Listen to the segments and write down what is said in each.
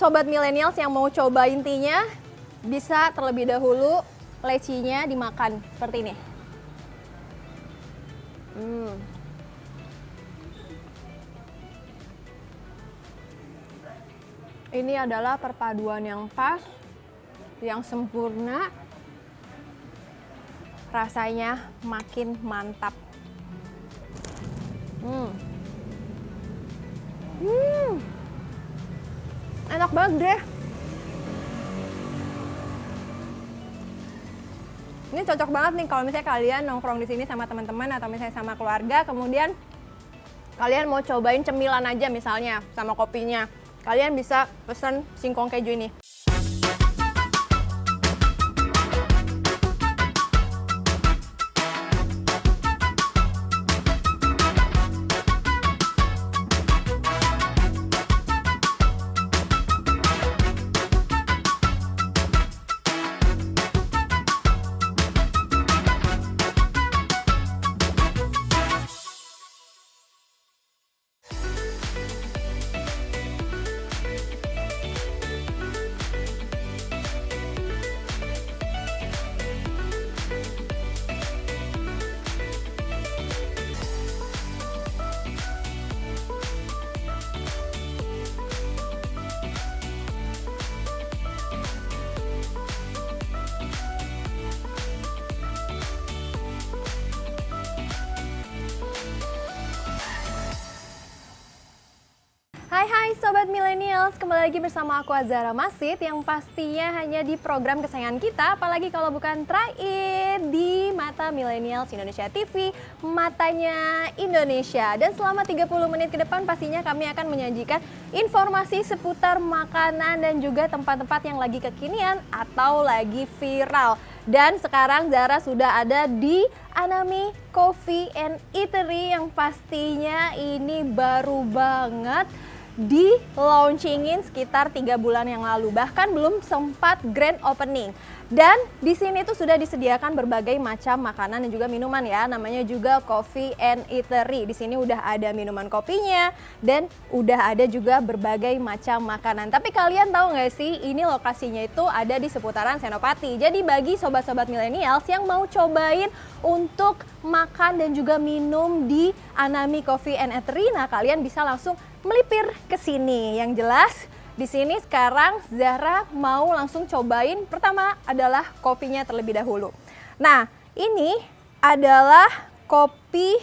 sobat millennials yang mau cobain tea-nya, bisa terlebih dahulu lecinya dimakan seperti ini. Ini adalah perpaduan yang pas, yang sempurna, rasanya makin mantap. Enak banget deh. Ini cocok banget nih kalau misalnya kalian nongkrong di sini sama teman-teman atau misalnya sama keluarga, kemudian kalian mau cobain cemilan aja misalnya sama kopinya. Kalian bisa pesen singkong keju ini. Hai Sobat Millennials, kembali lagi bersama aku Azhara Masid yang pastinya hanya di program kesayangan kita, apalagi kalau bukan Try It di Mata Millennials Indonesia TV, Matanya Indonesia. Dan selama 30 menit ke depan pastinya kami akan menyajikan informasi seputar makanan dan juga tempat-tempat yang lagi kekinian atau lagi viral. Dan sekarang Zara sudah ada di Anami Coffee and Eatery yang pastinya ini baru banget di launchingin sekitar 3 bulan yang lalu, bahkan belum sempat grand opening. Dan di sini tuh sudah disediakan berbagai macam makanan dan juga minuman ya, namanya juga Coffee and Eatery. Di sini udah ada minuman kopinya dan udah ada juga berbagai macam makanan. Tapi kalian tahu nggak sih, ini lokasinya itu ada di seputaran Senopati. Jadi bagi sobat-sobat millennials yang mau cobain untuk makan dan juga minum di Anami Coffee and Eatery, nah kalian bisa langsung melipir ke sini. Yang jelas di sini sekarang Zahra mau langsung cobain. Pertama adalah kopinya terlebih dahulu. Nah, ini adalah kopi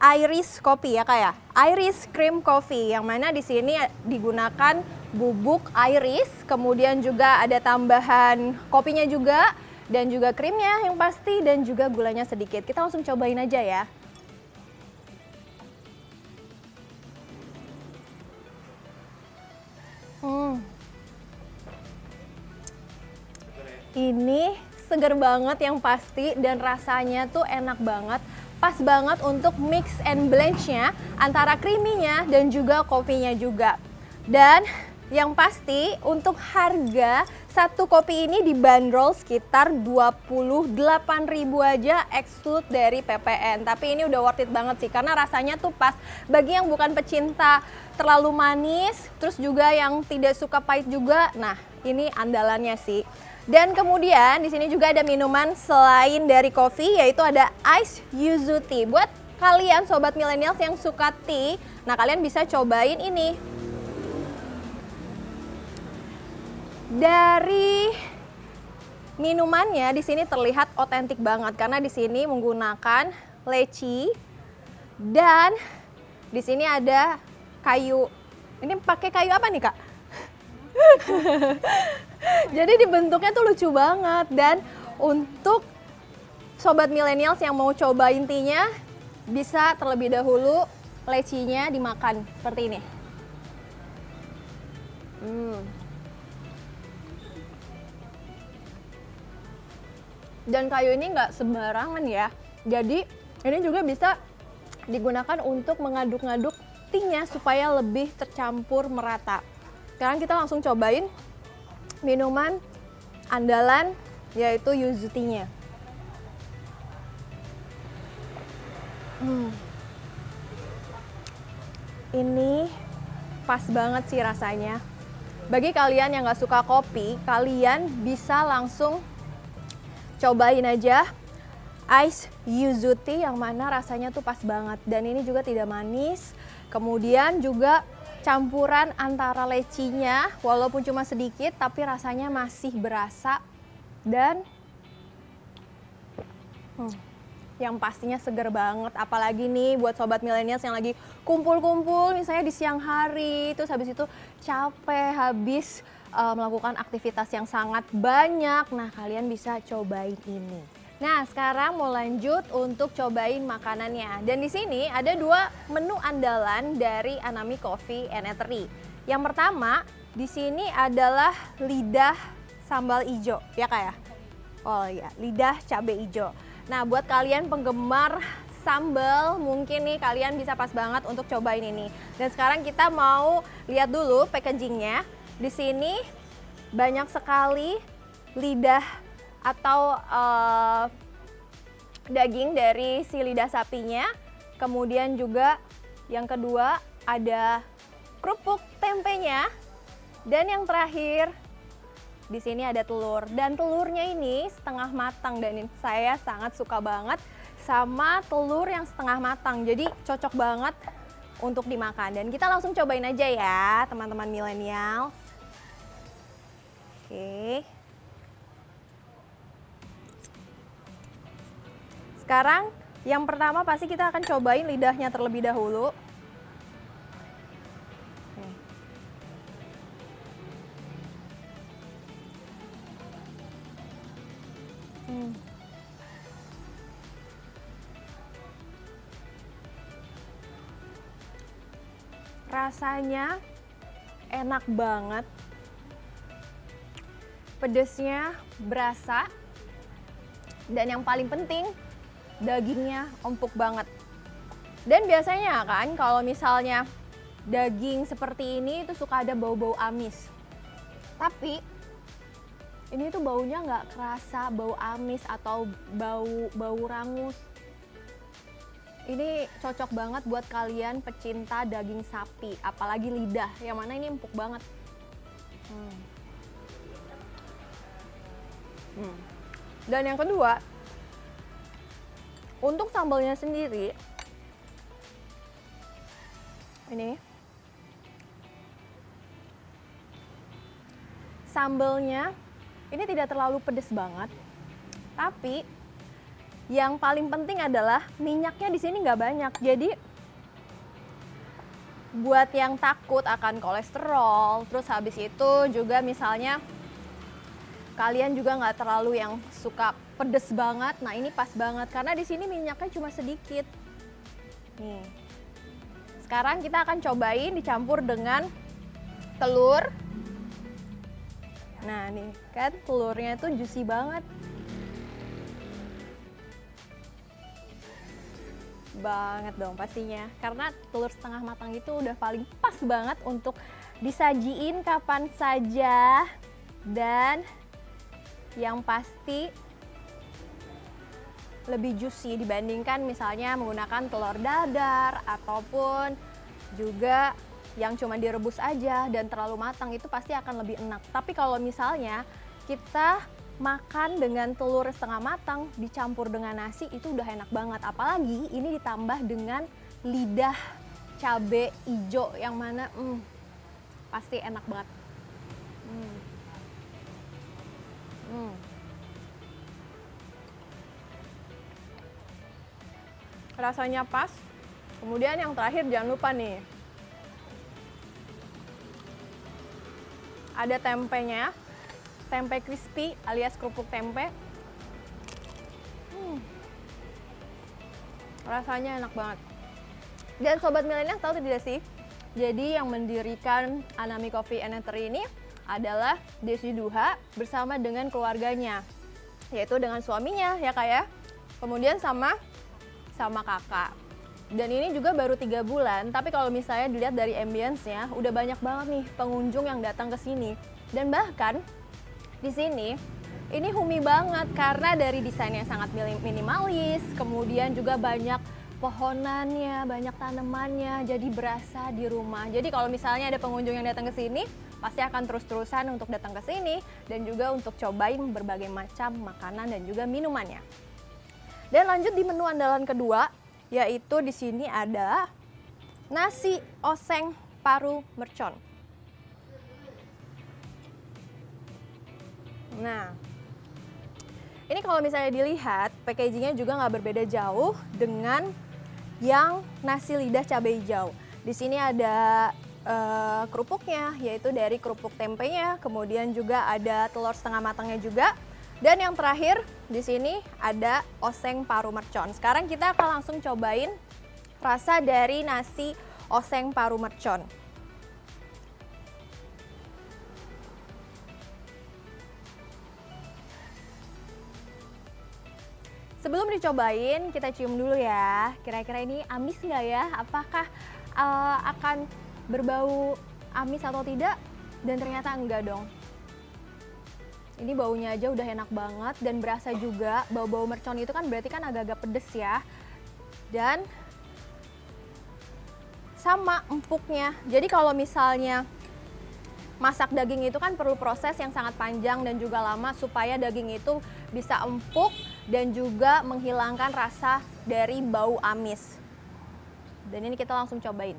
Irish Coffee ya Kak ya. Irish Cream Coffee yang mana di sini digunakan bubuk Irish, kemudian juga ada tambahan kopinya juga dan juga krimnya yang pasti dan juga gulanya sedikit. Kita langsung cobain aja ya. Ini seger banget yang pasti dan rasanya tuh enak banget. Pas banget untuk mix and blend-nya antara creamy-nya dan juga kopinya juga. Dan yang pasti untuk harga satu kopi ini dibanderol sekitar 28.000 aja exclude dari PPN. Tapi ini udah worth it banget sih karena rasanya tuh pas bagi yang bukan pecinta terlalu manis, terus juga yang tidak suka pahit juga. Nah, ini andalannya sih. Dan kemudian di sini juga ada minuman selain dari kopi, yaitu ada ice yuzu tea. Buat kalian sobat millennials yang suka tea, nah kalian bisa cobain ini. Dari minumannya di sini terlihat otentik banget karena di sini menggunakan leci dan di sini ada kayu. Ini pakai kayu apa nih Kak? Jadi dibentuknya tuh lucu banget. Dan untuk sobat millennials yang mau cobain tea-nya, bisa terlebih dahulu lecinya dimakan seperti ini. Dan kayu ini nggak sembarangan ya. Jadi ini juga bisa digunakan untuk mengaduk-ngaduk tea-nya supaya lebih tercampur merata. Sekarang kita langsung cobain minuman andalan yaitu yuzu tea-nya. Ini pas banget sih rasanya. Bagi kalian yang nggak suka kopi, kalian bisa langsung cobain aja ice yuzu tea yang mana rasanya tuh pas banget. Dan ini juga tidak manis. Kemudian juga campuran antara lecinya, walaupun cuma sedikit tapi rasanya masih berasa. Dan yang pastinya seger banget, apalagi nih buat sobat milenials yang lagi kumpul-kumpul misalnya di siang hari, terus habis itu capek, habis melakukan aktivitas yang sangat banyak. Nah, kalian bisa cobain ini. Nah, sekarang mau lanjut untuk cobain makanannya. Dan di sini ada 2 menu andalan dari Anami Coffee and Eatery. Yang pertama, di sini adalah lidah sambal ijo, ya Kak ya? Oh iya, lidah cabai ijo. Nah, buat kalian penggemar sambal, mungkin nih kalian bisa pas banget untuk cobain ini. Dan sekarang kita mau lihat dulu packagingnya. Di sini banyak sekali lidah atau daging dari si lidah sapinya. Kemudian juga yang kedua ada kerupuk tempenya. Dan yang terakhir di sini ada telur, dan telurnya ini setengah matang, dan saya sangat suka banget sama telur yang setengah matang. Jadi cocok banget untuk dimakan. Dan kita langsung cobain aja ya teman-teman milenial. Oke. Sekarang yang pertama pasti kita akan cobain lidahnya terlebih dahulu. Rasanya enak banget, pedesnya berasa, dan yang paling penting dagingnya empuk banget. Dan biasanya kan kalau misalnya daging seperti ini itu suka ada bau-bau amis, tapi ini tuh baunya nggak kerasa bau amis atau bau rangus. Ini cocok banget buat kalian pecinta daging sapi, apalagi lidah, yang mana ini empuk banget. Dan yang kedua, untuk sambalnya sendiri, ini sambalnya ini tidak terlalu pedes banget, tapi yang paling penting adalah minyaknya di sini nggak banyak. Jadi buat yang takut akan kolesterol, terus habis itu juga misalnya kalian juga nggak terlalu yang suka pedes banget, nah ini pas banget karena di sini minyaknya cuma sedikit. Nih, sekarang kita akan cobain dicampur dengan telur. Nah nih kan telurnya itu juicy banget. Banget dong pastinya, karena telur setengah matang itu udah paling pas banget untuk disajiin kapan saja. Dan yang pasti lebih juicy dibandingkan misalnya menggunakan telur dadar ataupun juga yang cuma direbus aja dan terlalu matang, itu pasti akan lebih enak. Tapi kalau misalnya kita makan dengan telur setengah matang dicampur dengan nasi, itu udah enak banget. Apalagi ini ditambah dengan lidah cabai ijo yang mana pasti enak banget. Rasanya pas. Kemudian yang terakhir jangan lupa nih, ada tempenya, tempe crispy alias kerupuk tempe. Rasanya enak banget. Dan sobat milenial tahu tidak sih, jadi yang mendirikan Anami Coffee and Eatery ini adalah Desi Duha bersama dengan keluarganya, yaitu dengan suaminya ya Kak ya, kemudian sama kakak. Dan ini juga baru 3 bulan, tapi kalau misalnya dilihat dari ambience-nya udah banyak banget nih pengunjung yang datang ke sini. Dan bahkan di sini ini homey banget karena dari desainnya sangat minimalis, kemudian juga banyak pohonannya, banyak tanamannya, jadi berasa di rumah. Jadi kalau misalnya ada pengunjung yang datang ke sini, pasti akan terus-terusan untuk datang ke sini dan juga untuk cobain berbagai macam makanan dan juga minumannya. Dan lanjut di menu andalan kedua, yaitu di sini ada nasi oseng paru mercon. Nah, ini kalau misalnya dilihat, packagingnya juga nggak berbeda jauh dengan yang nasi lidah cabai hijau. Di sini ada kerupuknya, yaitu dari kerupuk tempenya, kemudian juga ada telur setengah matangnya juga. Dan yang terakhir di sini ada oseng paru mercon. Sekarang kita akan langsung cobain rasa dari nasi oseng paru mercon. Sebelum dicobain, kita cium dulu ya. Kira-kira ini amis nggak ya? Apakah akan berbau amis atau tidak? Dan ternyata enggak dong. Ini baunya aja udah enak banget dan berasa juga bau-bau mercon itu kan berarti kan agak-agak pedes ya. Dan sama empuknya. Jadi kalau misalnya masak daging itu kan perlu proses yang sangat panjang dan juga lama supaya daging itu bisa empuk dan juga menghilangkan rasa dari bau amis. Dan ini kita langsung cobain.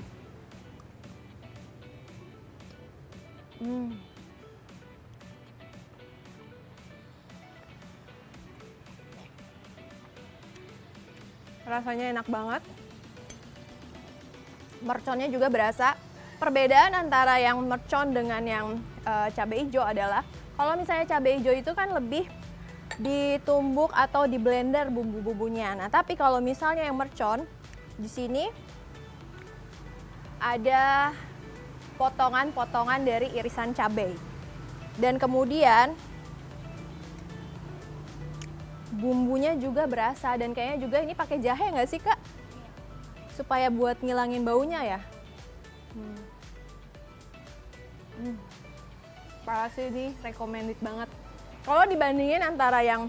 Rasanya enak banget. Merconnya juga berasa. Perbedaan antara yang mercon dengan yang cabai hijau adalah kalau misalnya cabai hijau itu kan lebih ditumbuk atau di blender bumbu-bumbunya. Nah, tapi kalau misalnya yang mercon di sini ada potongan-potongan dari irisan cabai. Dan kemudian bumbunya juga berasa dan kayaknya juga ini pakai jahe nggak sih, Kak? Supaya buat ngilangin baunya ya. Parah sih, ini recommended banget. Kalau dibandingin antara yang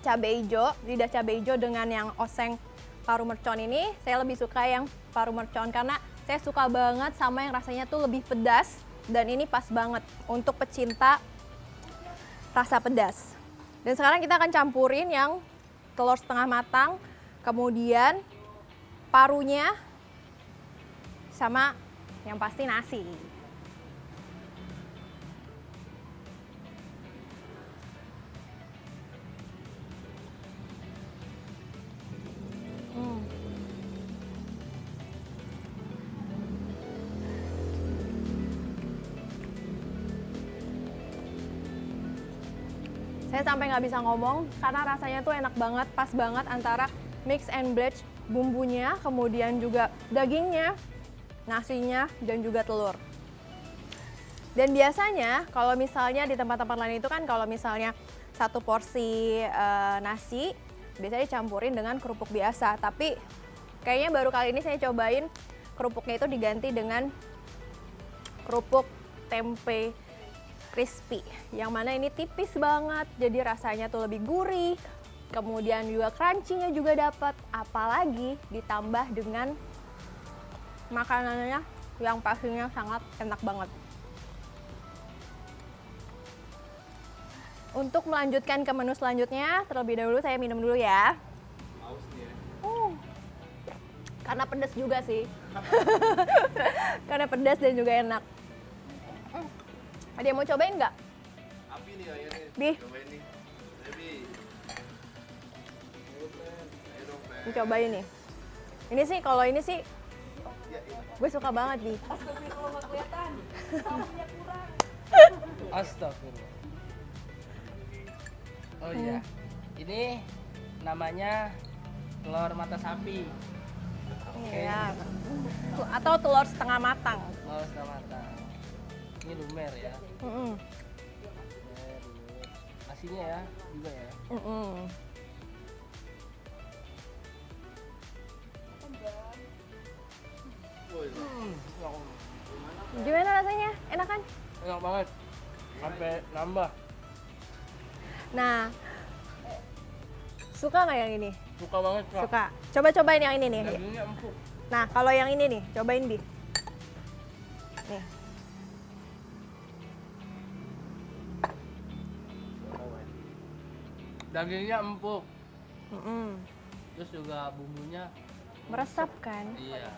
cabai hijau, lidah cabai hijau dengan yang oseng paru mercon ini, saya lebih suka yang paru mercon karena saya suka banget sama yang rasanya tuh lebih pedas dan ini pas banget untuk pecinta rasa pedas. Dan sekarang kita akan campurin yang telur setengah matang, kemudian parunya, sama yang pasti nasi. Saya sampai nggak bisa ngomong karena rasanya tuh enak banget, pas banget antara mix and blend bumbunya, kemudian juga dagingnya, nasinya, dan juga telur. Dan biasanya kalau misalnya di tempat-tempat lain itu kan kalau misalnya satu porsi nasi biasanya dicampurin dengan kerupuk biasa. Tapi kayaknya baru kali ini saya cobain kerupuknya itu diganti dengan kerupuk tempe crispy, yang mana ini tipis banget, jadi rasanya tuh lebih gurih, kemudian juga crunchy-nya juga dapat, apalagi ditambah dengan makanannya yang pastinya sangat enak banget. Untuk melanjutkan ke menu selanjutnya, terlebih dahulu saya minum dulu ya. Karena pedas juga sih. Karena pedas dan juga enak. Ada yang mau cobain nggak? Api nih airnya. Di. Cobain nih. Debbie. Ayo dong, Pen. Cobain nih. Ini sih, kalau ini sih gue suka banget nih. Astagfirullah. Oh iya, ini namanya telur mata sapi. Iya. Atau telur setengah matang. Telur setengah matang. Ini lumer ya. Lumer. Nasinya ya juga ya. Gimana rasanya? Enak kan? Enak banget. Sampai nambah. Nah, suka nggak yang ini? Suka banget, Kak. Suka. Coba cobain yang ini nih. Dagingnya empuk. Nah, kalau yang ini nih, cobain Bi. Nih. Dagingnya empuk, Mm-mm. terus juga bumbunya Meresap kan? iya.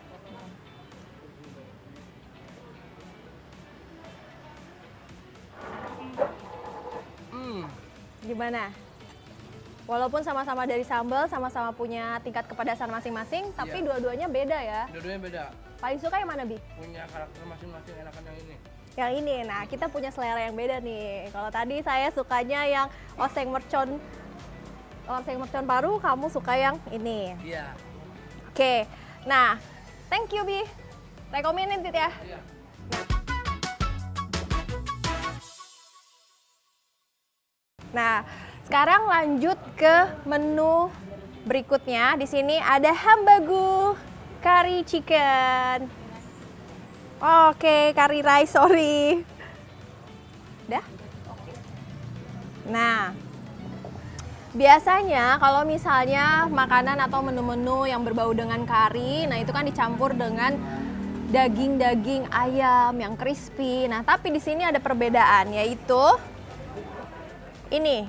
Gimana? Walaupun sama-sama dari sambal, sama-sama punya tingkat kepedasan masing-masing, tapi Iya. dua-duanya beda ya. Dua-duanya beda, Paling suka yang mana, Bi? punya karakter masing-masing, enakan yang ini. Yang ini. Nah, kita punya selera yang beda nih. Kalau tadi saya sukanya yang oseng mercon paru, kamu suka yang ini. Iya. Oke. Nah, thank you, Bi. Recommended ya. Iya. Nah, sekarang lanjut ke menu berikutnya. Di sini ada hambagu curry chicken. Oke, curry rice, sorry. Udah? Nah, biasanya kalau misalnya makanan atau menu-menu yang berbau dengan kari, nah itu kan dicampur dengan daging-daging ayam yang crispy. Nah, tapi di sini ada perbedaan, yaitu ini.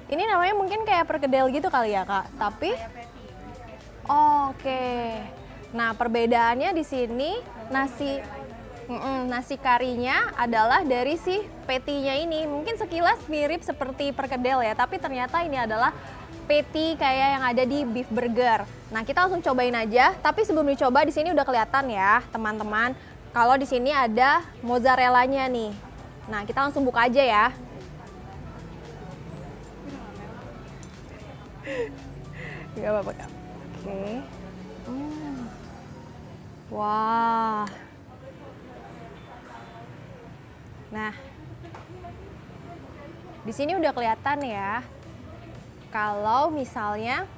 Ini namanya mungkin kayak perkedel gitu kali ya, Kak. Tapi oke. Nah, perbedaannya di sini nasi karinya adalah dari si patty-nya ini. Mungkin sekilas mirip seperti perkedel ya, tapi ternyata ini adalah patty kayak yang ada di beef burger. Nah, kita langsung cobain aja. Tapi sebelum dicoba di sini udah kelihatan ya, teman-teman. Kalau di sini ada mozzarella-nya nih. Nah, kita langsung buka aja ya. Gak apa-apa, Kak. Oke. Wah. Nah, di sini udah kelihatan ya. Kalau misalnya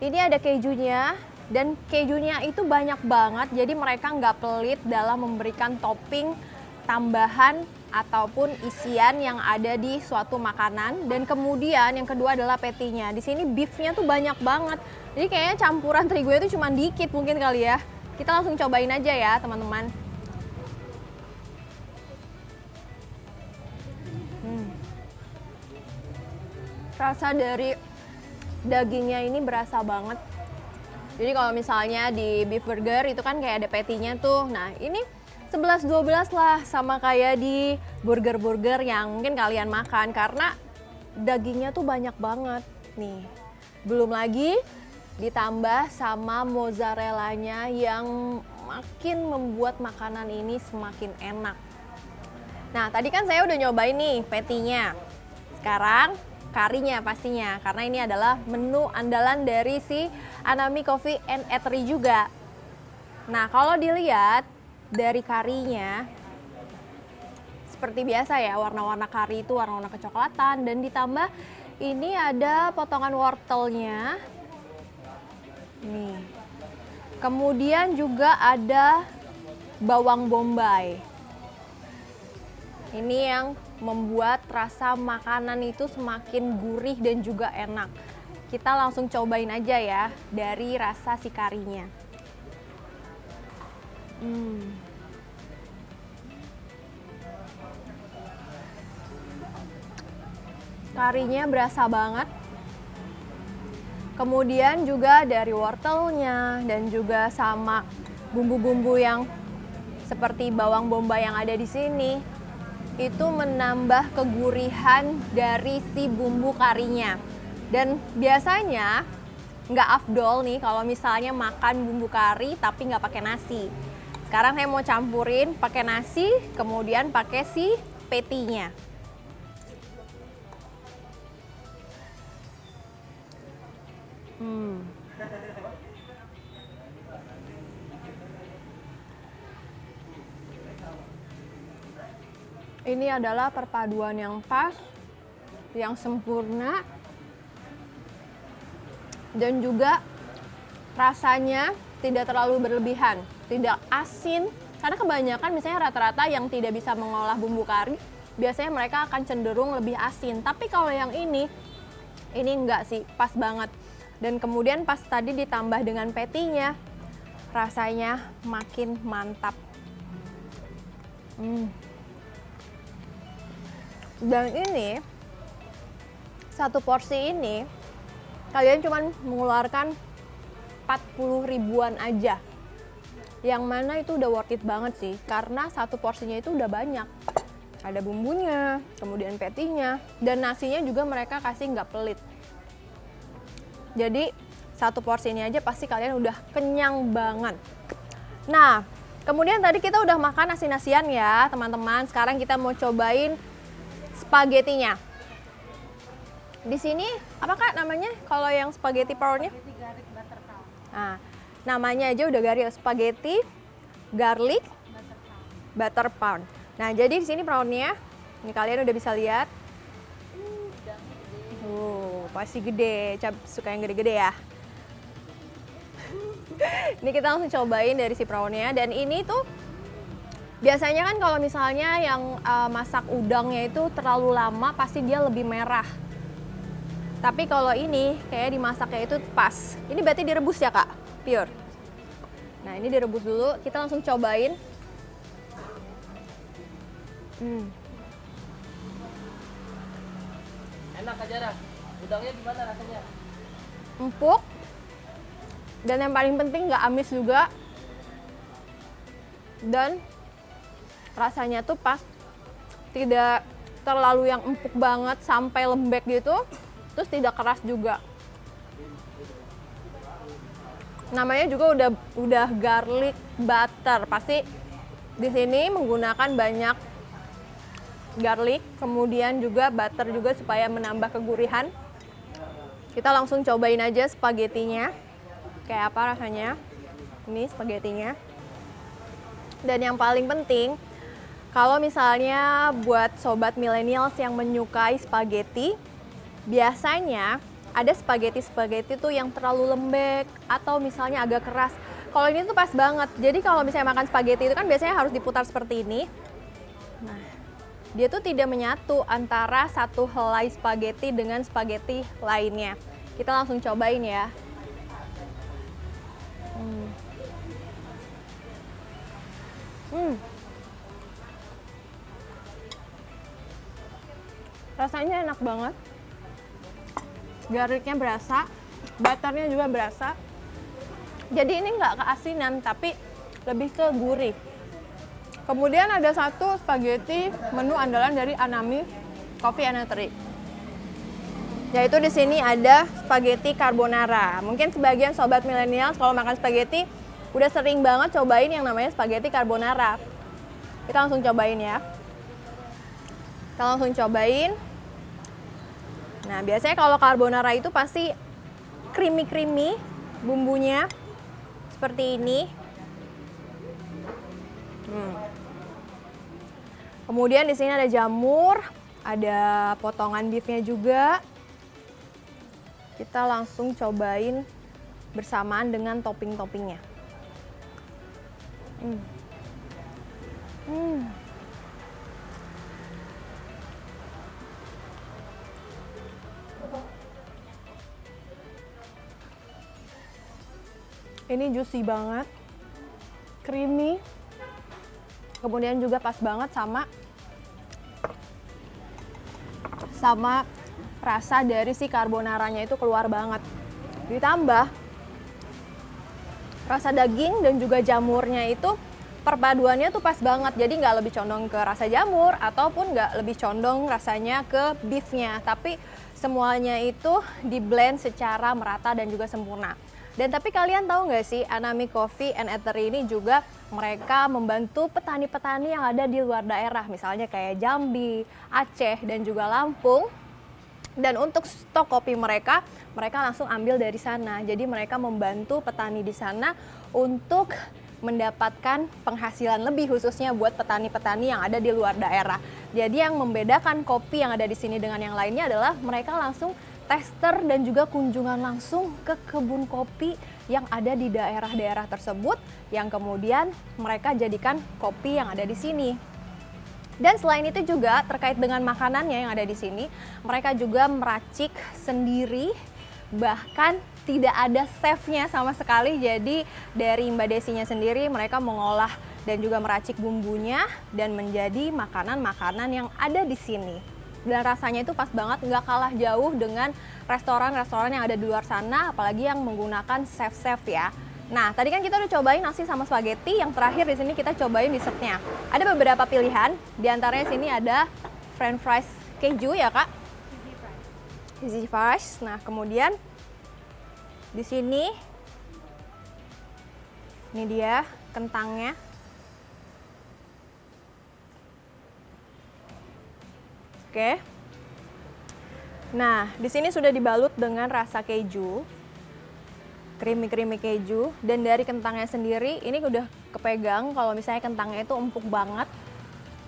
ini ada kejunya dan kejunya itu banyak banget. Jadi mereka nggak pelit dalam memberikan topping tambahan ataupun isian yang ada di suatu makanan. Dan kemudian yang kedua adalah patty-nya. Di sini beef-nya tuh banyak banget. Jadi kayaknya campuran terigunya itu cuma dikit mungkin kali ya. Kita langsung cobain aja ya, teman-teman. Rasa dari dagingnya ini berasa banget. Jadi kalau misalnya di beef burger itu kan kayak ada patty-nya tuh. Nah, ini 11-12 lah sama kayak di burger-burger yang mungkin kalian makan karena dagingnya tuh banyak banget nih. Belum lagi ditambah sama mozzarella-nya yang makin membuat makanan ini semakin enak. Nah, tadi kan saya udah nyobain nih patty-nya. Sekarang karinya pastinya karena ini adalah menu andalan dari si Anami Coffee and Eatery juga. Nah, kalau dilihat dari karinya seperti biasa ya, warna-warna kari itu warna-warna kecoklatan dan ditambah ini ada potongan wortelnya. Nih. Kemudian juga ada bawang bombay. Ini yang membuat rasa makanan itu semakin gurih dan juga enak. Kita langsung cobain aja ya dari rasa si karinya. Karinya berasa banget. Kemudian juga dari wortelnya dan juga sama bumbu-bumbu yang seperti bawang bombay yang ada di sini itu menambah kegurihan dari si bumbu karinya. Dan biasanya nggak afdol nih kalau misalnya makan bumbu kari tapi nggak pakai nasi. Sekarang saya mau campurin pakai nasi, kemudian pakai si patty-nya. Ini adalah perpaduan yang pas, yang sempurna, dan juga rasanya tidak terlalu berlebihan, tidak asin. Karena kebanyakan misalnya rata-rata yang tidak bisa mengolah bumbu kari, biasanya mereka akan cenderung lebih asin. Tapi kalau yang ini enggak sih, pas banget. Dan kemudian pas tadi ditambah dengan patty-nya, rasanya makin mantap. Dan ini Satu porsi ini kalian cuma mengeluarkan 40 ribuan aja. Yang mana itu udah worth it banget sih, karena satu porsinya itu udah banyak. Ada bumbunya, kemudian patty-nya, dan nasinya juga mereka kasih nggak pelit. Jadi satu porsi ini aja pasti kalian udah kenyang banget. Nah, kemudian tadi kita udah makan nasi-nasian ya teman-teman. Sekarang kita mau cobain spaghettinya. Di sini apa Kak namanya kalau yang spaghetti pound-nya? Nah, namanya aja udah garis, spaghetti garlic butter pound. Nah, jadi di sini pound-nya, ini kalian udah bisa lihat. Pasti gede, suka yang gede-gede ya. Ini kita langsung cobain dari si pound-nya, dan ini tuh biasanya kan kalau misalnya yang masak udangnya itu terlalu lama pasti dia lebih merah. Tapi kalau ini kayak dimasaknya itu pas. Ini berarti direbus ya Kak? Pure. Nah, ini direbus dulu, kita langsung cobain. Enak aja dah. Udangnya gimana rasanya? Empuk. Dan yang paling penting nggak amis juga. Dan rasanya tuh pas. Tidak terlalu yang empuk banget sampai lembek gitu. Terus tidak keras juga. Namanya juga udah garlic butter. Pasti di sini menggunakan banyak garlic, kemudian juga butter juga supaya menambah kegurihan. Kita langsung cobain aja spagettinya. Kayak apa rasanya? Ini spagettinya. Dan yang paling penting, kalau misalnya buat sobat millennials yang menyukai spaghetti, biasanya ada spaghetti tuh yang terlalu lembek atau misalnya agak keras. Kalau ini tuh pas banget. Jadi kalau misalnya makan spaghetti itu kan biasanya harus diputar seperti ini. Nah, dia tuh tidak menyatu antara satu helai spaghetti dengan spaghetti lainnya. Kita langsung cobain ya. Rasanya enak banget. Garlicnya berasa, butternya juga berasa. Jadi ini nggak keasinan, tapi lebih ke gurih. Kemudian ada satu spaghetti menu andalan dari Anami Coffee and Eatery. Yaitu di sini ada spaghetti carbonara. Mungkin sebagian sobat milenial kalau makan spaghetti udah sering banget cobain yang namanya spaghetti carbonara. Kita langsung cobain ya. Kita langsung cobain. Nah, biasanya kalau carbonara itu pasti creamy bumbunya seperti ini. Kemudian di sini ada jamur, ada potongan beefnya juga. Kita langsung cobain bersamaan dengan topping-toppingnya. Ini juicy banget, creamy, kemudian juga pas banget sama rasa dari si carbonaranya itu keluar banget. Ditambah rasa daging dan juga jamurnya itu perpaduannya tuh pas banget. Jadi nggak lebih condong ke rasa jamur ataupun nggak lebih condong rasanya ke beefnya. Tapi semuanya itu di blend secara merata dan juga sempurna. Dan tapi kalian tahu nggak sih, Anami Coffee and Eatery ini juga mereka membantu petani-petani yang ada di luar daerah. Misalnya kayak Jambi, Aceh, dan juga Lampung. Dan untuk stok kopi mereka langsung ambil dari sana. Jadi mereka membantu petani di sana untuk mendapatkan penghasilan lebih, khususnya buat petani-petani yang ada di luar daerah. Jadi yang membedakan kopi yang ada di sini dengan yang lainnya adalah mereka langsung tester dan juga kunjungan langsung ke kebun kopi yang ada di daerah-daerah tersebut, yang kemudian mereka jadikan kopi yang ada di sini. Dan selain itu juga terkait dengan makanannya yang ada di sini, mereka juga meracik sendiri, bahkan tidak ada chefnya sama sekali. Jadi dari Mbak Desinya sendiri mereka mengolah dan juga meracik bumbunya dan menjadi makanan-makanan yang ada di sini. Dan rasanya itu pas banget, nggak kalah jauh dengan restoran-restoran yang ada di luar sana, apalagi yang menggunakan chef-chef ya. Nah, tadi kan kita udah cobain nasi sama spaghetti, yang terakhir di sini kita cobain dessertnya. Ada beberapa pilihan, di antaranya sini ada French fries keju ya kak? Cheesy fries. Nah, kemudian di sini ini dia kentangnya. Oke. Nah, di sini sudah dibalut dengan rasa keju. Creamy keju, dan dari kentangnya sendiri ini udah kepegang kalau misalnya kentangnya itu empuk banget,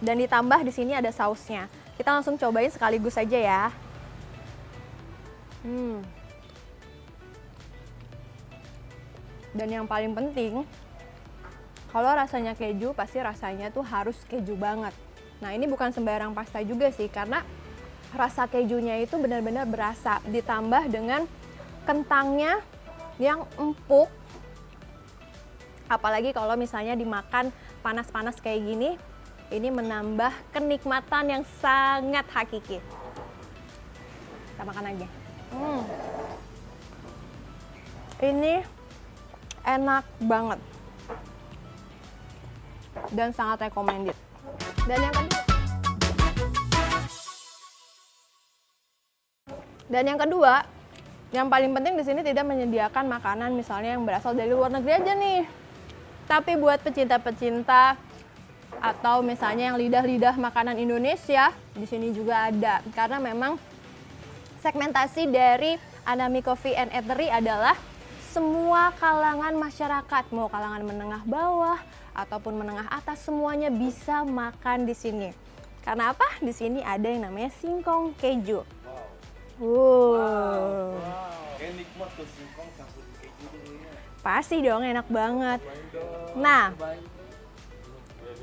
dan ditambah di sini ada sausnya. Kita langsung cobain sekaligus aja ya. Dan yang paling penting, kalau rasanya keju pasti rasanya tuh harus keju banget. Nah, ini bukan sembarang pasta juga sih, karena rasa kejunya itu benar-benar berasa, ditambah dengan kentangnya yang empuk, apalagi kalau misalnya dimakan panas-panas kayak gini, ini menambah kenikmatan yang sangat hakiki. Kita makan aja. Ini enak banget dan sangat recommended. Dan yang kedua, yang paling penting di sini tidak menyediakan makanan misalnya yang berasal dari luar negeri aja nih. Tapi buat pecinta-pecinta atau misalnya yang lidah-lidah makanan Indonesia, di sini juga ada. Karena memang segmentasi dari Anami Coffee and Eatery adalah semua kalangan masyarakat, mau kalangan menengah bawah ataupun menengah atas, semuanya bisa makan di sini. Karena apa? Di sini ada yang namanya singkong keju. Kayak nikmat tuh singkong campur keju dulunya. Pasti dong, enak banget. Nah,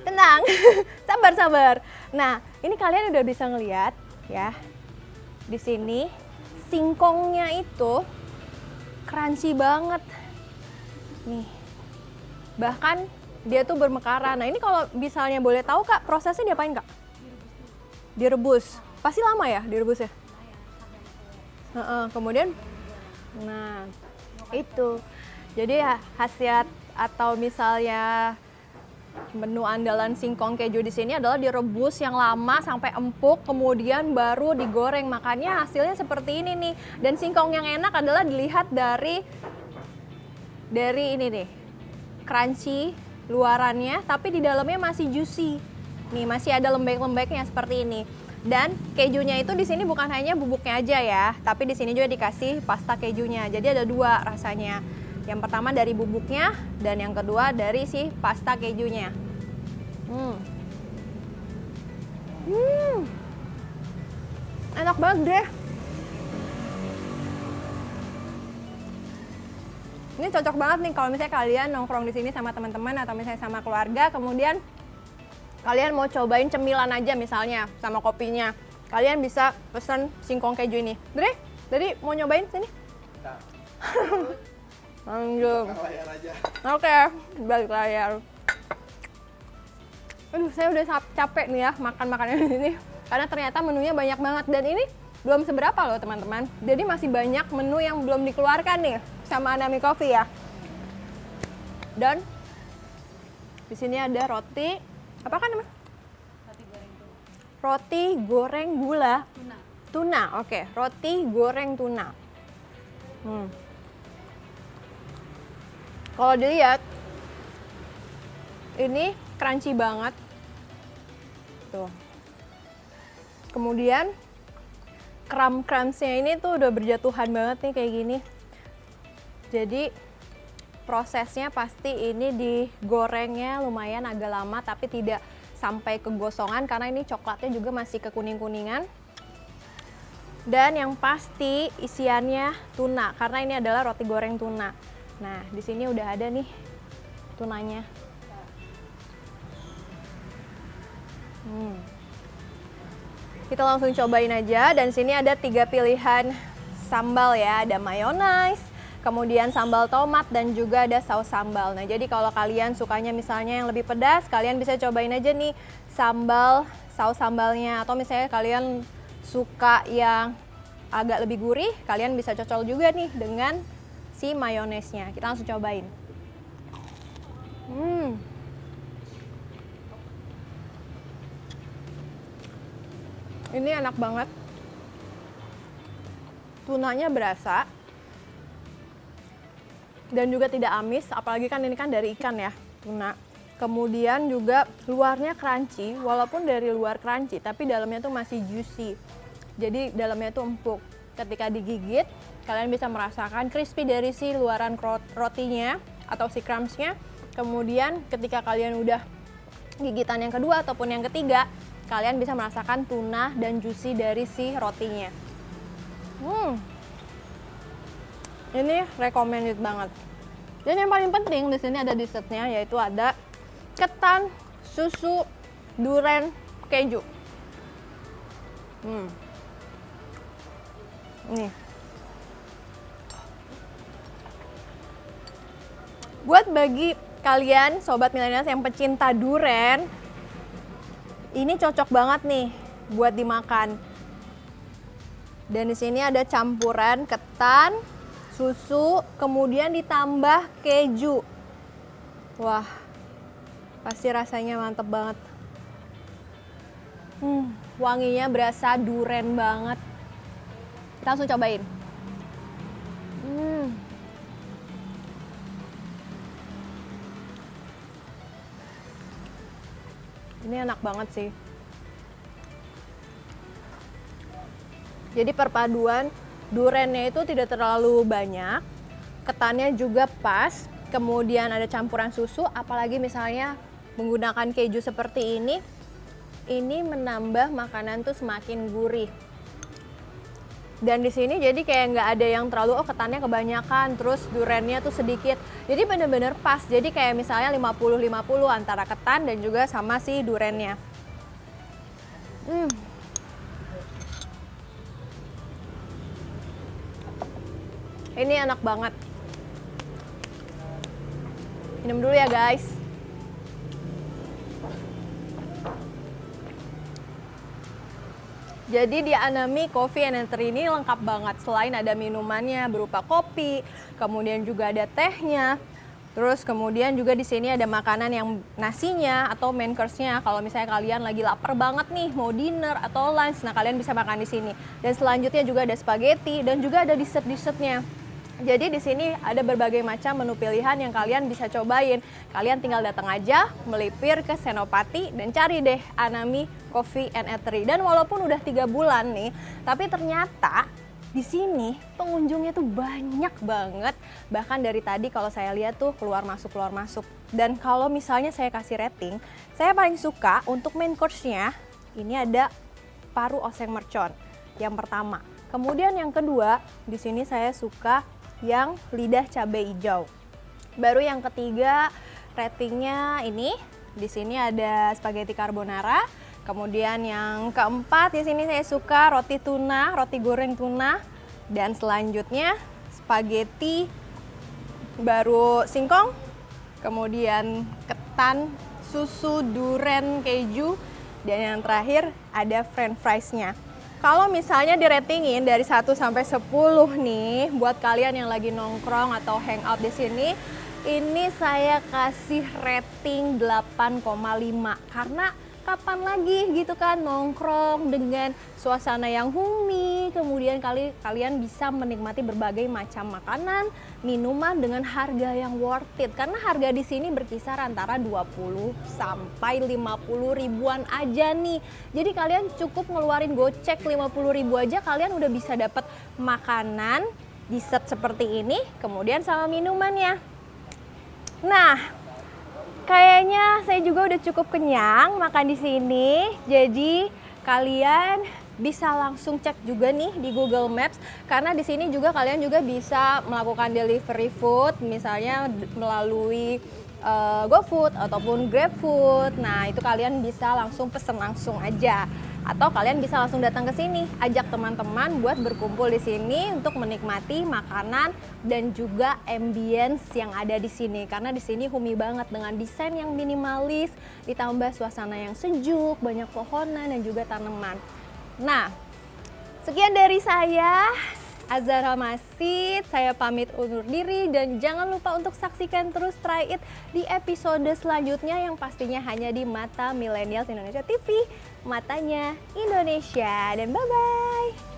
tenang, sabar. Nah, ini kalian udah bisa ngeliat ya. Di sini singkongnya itu crunchy banget. Nih. Bahkan dia tuh bermekaran. Nah, ini kalau misalnya boleh tahu Kak, prosesnya diapain Kak? Direbus. Pasti lama ya direbusnya? Kemudian, nah itu, jadi khasiat atau misalnya menu andalan singkong keju di sini adalah direbus yang lama sampai empuk, kemudian baru digoreng. Makanya hasilnya seperti ini nih. Dan singkong yang enak adalah dilihat dari ini nih, crunchy luarannya, tapi di dalamnya masih juicy. Nih masih ada lembek-lembeknya seperti ini. Dan kejunya itu di sini bukan hanya bubuknya aja ya, tapi di sini juga dikasih pasta kejunya. Jadi ada dua rasanya. Yang pertama dari bubuknya dan yang kedua dari si pasta kejunya. Enak banget deh. Ini cocok banget nih kalau misalnya kalian nongkrong di sini sama teman-teman atau misalnya sama keluarga, kemudian kalian mau cobain cemilan aja misalnya sama kopinya, kalian bisa pesan singkong keju ini. Dre, tadi mau nyobain sini? Nah, Lanjut. layar aja. Oke, balik layar. Aduh, saya udah capek nih ya makan makanan di sini, karena ternyata menunya banyak banget dan ini belum seberapa loh teman-teman. Jadi masih banyak menu yang belum dikeluarkan nih sama Anami Coffee ya. Dan di sini ada roti. Apa kan namanya? Roti goreng gula. Tuna, oke. Roti goreng tuna. Kalau dilihat, ini crunchy banget. Tuh. Kemudian, crumb-crumbsnya ini tuh udah berjatuhan banget nih kayak gini. Jadi, prosesnya pasti ini digorengnya lumayan agak lama, tapi tidak sampai kegosongan karena ini coklatnya juga masih kekuning-kuningan. Dan yang pasti isiannya tuna karena ini adalah roti goreng tuna. Nah, di sini udah ada nih tunanya. Kita langsung cobain aja, dan sini ada 3 pilihan sambal ya, ada mayonnaise, kemudian sambal tomat, dan juga ada saus sambal. Nah, jadi kalau kalian sukanya misalnya yang lebih pedas, kalian bisa cobain aja nih sambal, saus sambalnya. Atau misalnya kalian suka yang agak lebih gurih, kalian bisa cocol juga nih dengan si mayonesnya. Kita langsung cobain. Ini enak banget. Tunanya berasa dan juga tidak amis, apalagi kan ini kan dari ikan ya, tuna. Kemudian juga luarnya crunchy, walaupun dari luar crunchy, tapi dalamnya tuh masih juicy. Jadi dalamnya tuh empuk. Ketika digigit, kalian bisa merasakan crispy dari si luaran rotinya atau si crumbs-nya. Kemudian ketika kalian udah gigitan yang kedua ataupun yang ketiga, kalian bisa merasakan tuna dan juicy dari si rotinya. Ini recommended banget. Dan yang paling penting di sini ada dessertnya, yaitu ada ketan, susu, durian, keju. Nih. Buat bagi kalian sobat milenials yang pecinta durian, ini cocok banget nih buat dimakan. Dan di sini ada campuran ketan, susu, kemudian ditambah keju. Wah, pasti rasanya mantep banget. Wanginya berasa durian banget. Kita langsung cobain. Ini enak banget sih. Jadi perpaduan duriannya itu tidak terlalu banyak, ketannya juga pas, kemudian ada campuran susu, apalagi misalnya menggunakan keju seperti ini menambah makanan tuh semakin gurih. Dan di sini jadi kayak nggak ada yang terlalu ketannya kebanyakan, terus duriannya tuh sedikit. Jadi bener-bener pas. Jadi kayak misalnya 50-50 antara ketan dan juga sama si duriannya. Ini enak banget. Minum dulu ya guys. Jadi di Anami Coffee and Eatery ini lengkap banget. Selain ada minumannya berupa kopi, kemudian juga ada tehnya. Terus kemudian juga di sini ada makanan yang nasinya atau main course-nya. Kalau misalnya kalian lagi lapar banget nih, mau dinner atau lunch, nah kalian bisa makan di sini. Dan selanjutnya juga ada spaghetti dan juga ada dessert-dessertnya. Jadi di sini ada berbagai macam menu pilihan yang kalian bisa cobain. Kalian tinggal datang aja, melipir ke Senopati dan cari deh Anami Coffee and Eatery. Dan walaupun udah 3 bulan nih, tapi ternyata di sini pengunjungnya tuh banyak banget. Bahkan dari tadi kalau saya lihat tuh keluar masuk. Dan kalau misalnya saya kasih rating, saya paling suka untuk main course-nya ini ada paru oseng mercon yang pertama. Kemudian yang kedua, di sini saya suka yang lidah cabai hijau. Baru yang ketiga ratingnya ini, di sini ada spaghetti carbonara. Kemudian yang keempat di sini saya suka roti tuna, roti goreng tuna. Dan selanjutnya spaghetti baru singkong. Kemudian ketan, susu, durian, keju. Dan yang terakhir ada french fries-nya. Kalau misalnya diratingin dari 1 sampai 10 nih, buat kalian yang lagi nongkrong atau hangout di sini, ini saya kasih rating 8,5. Karena kapan lagi gitu kan nongkrong dengan suasana yang homey, kemudian kalian bisa menikmati berbagai macam makanan, minuman dengan harga yang worth it. Karena harga di sini berkisar antara 20 sampai 50 ribuan aja nih. Jadi kalian cukup ngeluarin gocek 50 ribu aja, kalian udah bisa dapat makanan, dessert seperti ini, kemudian sama minumannya. Nah, kayaknya saya juga udah cukup kenyang makan di sini. Jadi kalian bisa langsung cek juga nih di Google Maps, karena di sini juga kalian juga bisa melakukan delivery food, misalnya melalui GoFood ataupun GrabFood. Nah, itu kalian bisa langsung pesen langsung aja. Atau kalian bisa langsung datang ke sini, ajak teman-teman buat berkumpul di sini untuk menikmati makanan dan juga ambience yang ada di sini. Karena di sini homey banget dengan desain yang minimalis, ditambah suasana yang sejuk, banyak pohonan dan juga tanaman. Nah, Sekian dari saya, Azhara Masid. Saya pamit undur diri dan jangan lupa untuk saksikan terus Try It di episode selanjutnya yang pastinya hanya di Mata Millennials Indonesia TV, matanya Indonesia. Dan bye-bye.